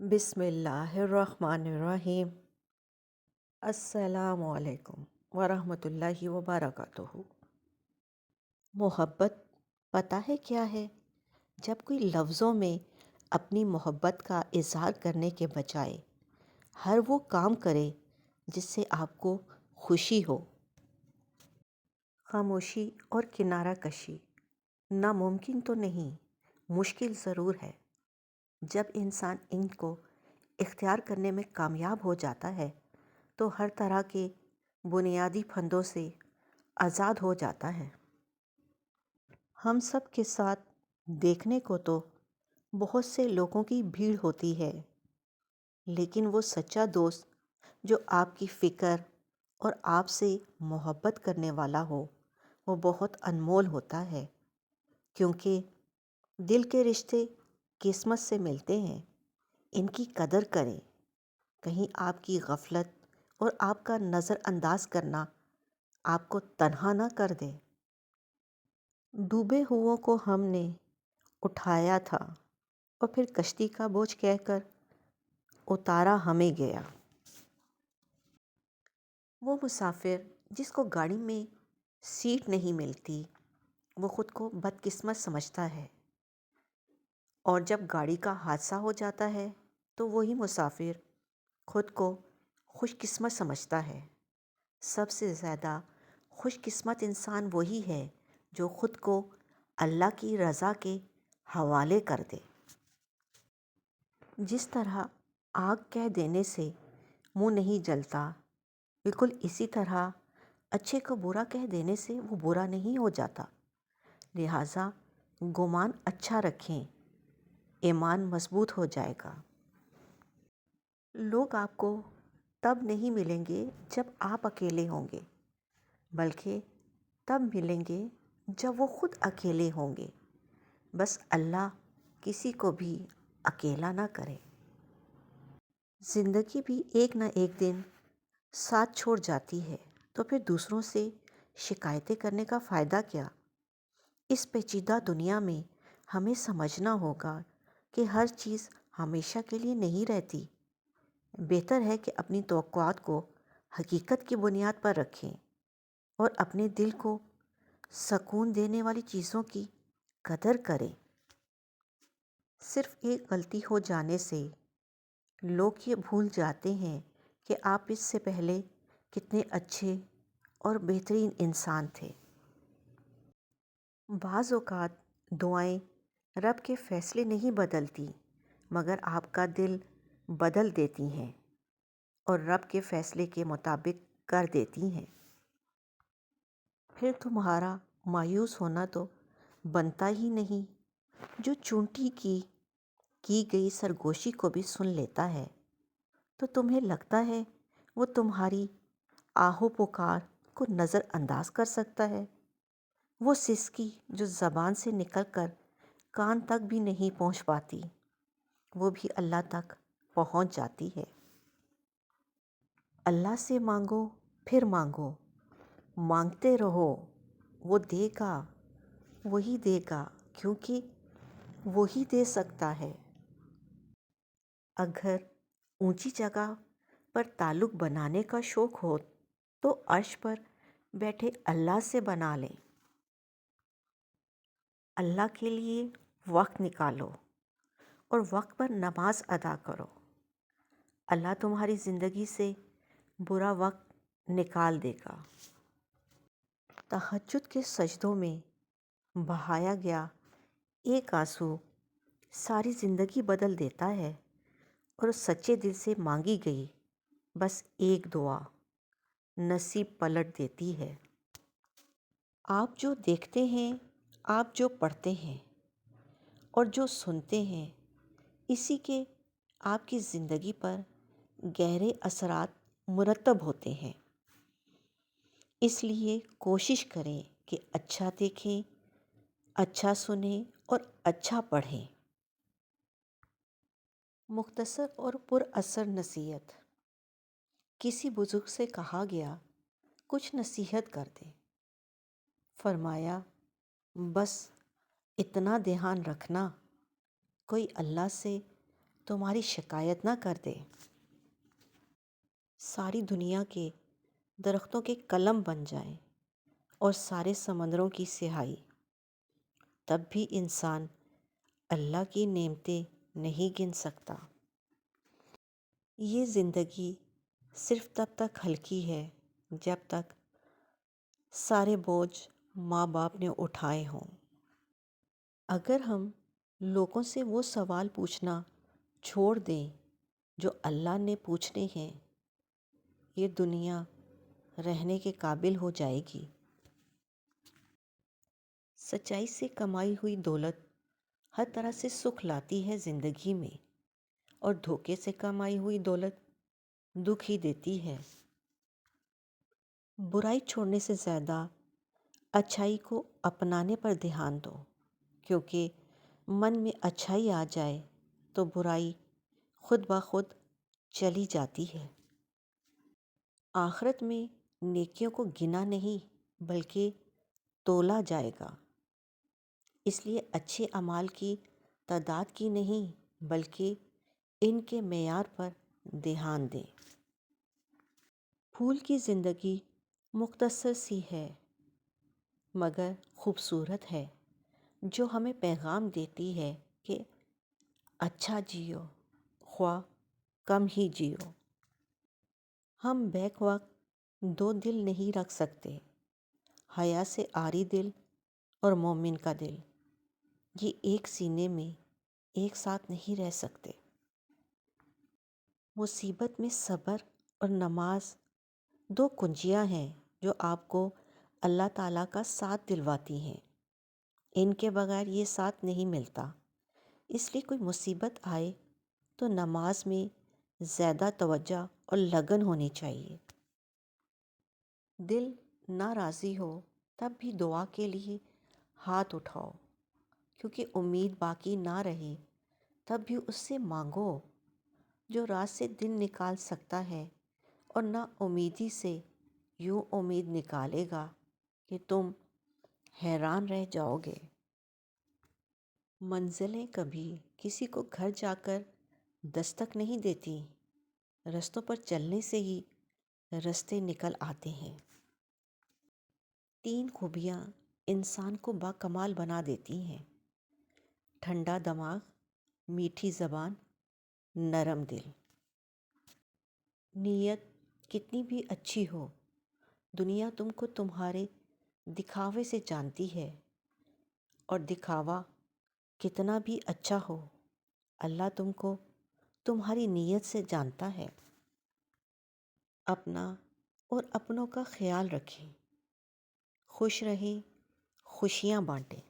بسم اللہ الرحمن الرحیم۔ السلام علیکم ورحمۃ اللہ وبرکاتہ۔ محبت پتہ ہے کیا ہے؟ جب کوئی لفظوں میں اپنی محبت کا اظہار کرنے کے بجائے ہر وہ کام کرے جس سے آپ کو خوشی ہو۔ خاموشی اور کنارہ کشی ناممکن تو نہیں، مشکل ضرور ہے۔ جب انسان ان کو اختیار کرنے میں کامیاب ہو جاتا ہے تو ہر طرح کے بنیادی پھندوں سے آزاد ہو جاتا ہے۔ ہم سب کے ساتھ دیکھنے کو تو بہت سے لوگوں کی بھیڑ ہوتی ہے، لیکن وہ سچا دوست جو آپ کی فکر اور آپ سے محبت کرنے والا ہو وہ بہت انمول ہوتا ہے، کیونکہ دل کے رشتے قسمت سے ملتے ہیں۔ ان کی قدر کریں، کہیں آپ کی غفلت اور آپ کا نظر انداز کرنا آپ کو تنہا نہ کر دے۔ ڈوبے ہوئوں کو ہم نے اٹھایا تھا اور پھر کشتی کا بوجھ کہہ کر اتارا ہمیں گیا۔ وہ مسافر جس کو گاڑی میں سیٹ نہیں ملتی وہ خود کو بدقسمت سمجھتا ہے، اور جب گاڑی کا حادثہ ہو جاتا ہے تو وہی مسافر خود کو خوش قسمت سمجھتا ہے۔ سب سے زیادہ خوش قسمت انسان وہی ہے جو خود کو اللہ کی رضا کے حوالے کر دے۔ جس طرح آگ کہہ دینے سے منہ نہیں جلتا، بالکل اسی طرح اچھے کو برا کہہ دینے سے وہ برا نہیں ہو جاتا۔ لہٰذا گمان اچھا رکھیں، ایمان مضبوط ہو جائے گا۔ لوگ آپ کو تب نہیں ملیں گے جب آپ اکیلے ہوں گے، بلکہ تب ملیں گے جب وہ خود اکیلے ہوں گے۔ بس اللہ کسی کو بھی اکیلا نہ کرے۔ زندگی بھی ایک نہ ایک دن ساتھ چھوڑ جاتی ہے، تو پھر دوسروں سے شکایتیں کرنے کا فائدہ کیا؟ اس پیچیدہ دنیا میں ہمیں سمجھنا ہوگا کہ ہر چیز ہمیشہ کے لیے نہیں رہتی۔ بہتر ہے کہ اپنی توقعات کو حقیقت کی بنیاد پر رکھیں اور اپنے دل کو سکون دینے والی چیزوں کی قدر کریں۔ صرف ایک غلطی ہو جانے سے لوگ یہ بھول جاتے ہیں کہ آپ اس سے پہلے کتنے اچھے اور بہترین انسان تھے۔ بعض اوقات دعائیں رب کے فیصلے نہیں بدلتی، مگر آپ کا دل بدل دیتی ہیں اور رب کے فیصلے کے مطابق کر دیتی ہیں۔ پھر تمہارا مایوس ہونا تو بنتا ہی نہیں۔ جو چونٹی کی گئی سرگوشی کو بھی سن لیتا ہے تو تمہیں لگتا ہے وہ تمہاری آہ و پکار کو نظر انداز کر سکتا ہے؟ وہ سسکی جو زبان سے نکل کر کان تک بھی نہیں پہنچ پاتی، وہ بھی اللہ تک پہنچ جاتی ہے۔ اللہ سے مانگو پھر مانگو، مانگتے رہو، وہ دے گا، وہی دے گا، کیونکہ وہی دے سکتا ہے۔ اگر اونچی جگہ پر تعلق بنانے کا شوق ہو تو عرش پر بیٹھے اللہ سے بنا لیں۔ اللہ کے لیے وقت نکالو اور وقت پر نماز ادا کرو۔ اللہ تمہاری زندگی سے برا وقت نکال دے گا۔ تہجد کے سجدوں میں بہایا گیا ایک آنسو ساری زندگی بدل دیتا ہے، اور سچے دل سے مانگی گئی بس ایک دعا نصیب پلٹ دیتی ہے۔ آپ جو دیکھتے ہیں، آپ جو پڑھتے ہیں اور جو سنتے ہیں، اسی کے آپ کی زندگی پر گہرے اثرات مرتب ہوتے ہیں۔ اس لیے کوشش کریں کہ اچھا دیکھیں، اچھا سنیں اور اچھا پڑھیں۔ مختصر اور پر اثر نصیحت۔ کسی بزرگ سے کہا گیا کچھ نصیحت کر دیں۔ فرمایا بس اتنا دھیان رکھنا، کوئی اللہ سے تمہاری شکایت نہ کر دے، ساری دنیا کے درختوں کے قلم بن جائیں اور سارے سمندروں کی سیاہی، تب بھی انسان اللہ کی نعمتیں نہیں گن سکتا۔ یہ زندگی صرف تب تک ہلکی ہے جب تک سارے بوجھ ماں باپ نے اٹھائے ہوں۔ اگر ہم لوگوں سے وہ سوال پوچھنا چھوڑ دیں جو اللہ نے پوچھنے ہیں، یہ دنیا رہنے کے قابل ہو جائے گی۔ سچائی سے کمائی ہوئی دولت ہر طرح سے سکھ لاتی ہے زندگی میں، اور دھوکے سے کمائی ہوئی دولت دکھ ہی دیتی ہے۔ برائی چھوڑنے سے زیادہ اچھائی کو اپنانے پر دھیان دو، کیونکہ من میں اچھائی آ جائے تو برائی خود بخود چلی جاتی ہے۔ آخرت میں نیکیوں کو گنا نہیں بلکہ تولا جائے گا، اس لیے اچھے اعمال کی تعداد کی نہیں بلکہ ان کے معیار پر دھیان دیں۔ پھول کی زندگی مختصر سی ہے مگر خوبصورت ہے، جو ہمیں پیغام دیتی ہے کہ اچھا جیو، خواہ کم ہی جیو۔ ہم بیک وقت دو دل نہیں رکھ سکتے، حیا سے عاری دل اور مومن کا دل، یہ ایک سینے میں ایک ساتھ نہیں رہ سکتے۔ مصیبت میں صبر اور نماز دو کنجیاں ہیں جو آپ کو اللہ تعالیٰ کا ساتھ دلواتی ہیں، ان کے بغیر یہ ساتھ نہیں ملتا۔ اس لیے کوئی مصیبت آئے تو نماز میں زیادہ توجہ اور لگن ہونی چاہیے۔ دل ناراضی ہو تب بھی دعا کے لیے ہاتھ اٹھاؤ، کیونکہ امید باقی نہ رہے تب بھی اس سے مانگو، جو رات سے دن نکال سکتا ہے اور نا امیدی سے یوں امید نکالے گا کہ تم حیران رہ جاؤ گے۔ منزلیں کبھی کسی کو گھر جا کر دستک نہیں دیتی، رستوں پر چلنے سے ہی رستے نکل آتے ہیں۔ تین خوبیاں انسان کو باکمال بنا دیتی ہیں: ٹھنڈا دماغ، میٹھی زبان، نرم دل۔ نیت کتنی بھی اچھی ہو، دنیا تم کو تمہارے دکھاوے سے جانتی ہے، اور دکھاوا کتنا بھی اچھا ہو، اللہ تم کو تمہاری نیت سے جانتا ہے۔ اپنا اور اپنوں کا خیال رکھیں، خوش رہیں، خوشیاں بانٹیں۔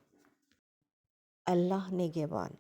اللہ نگہبان۔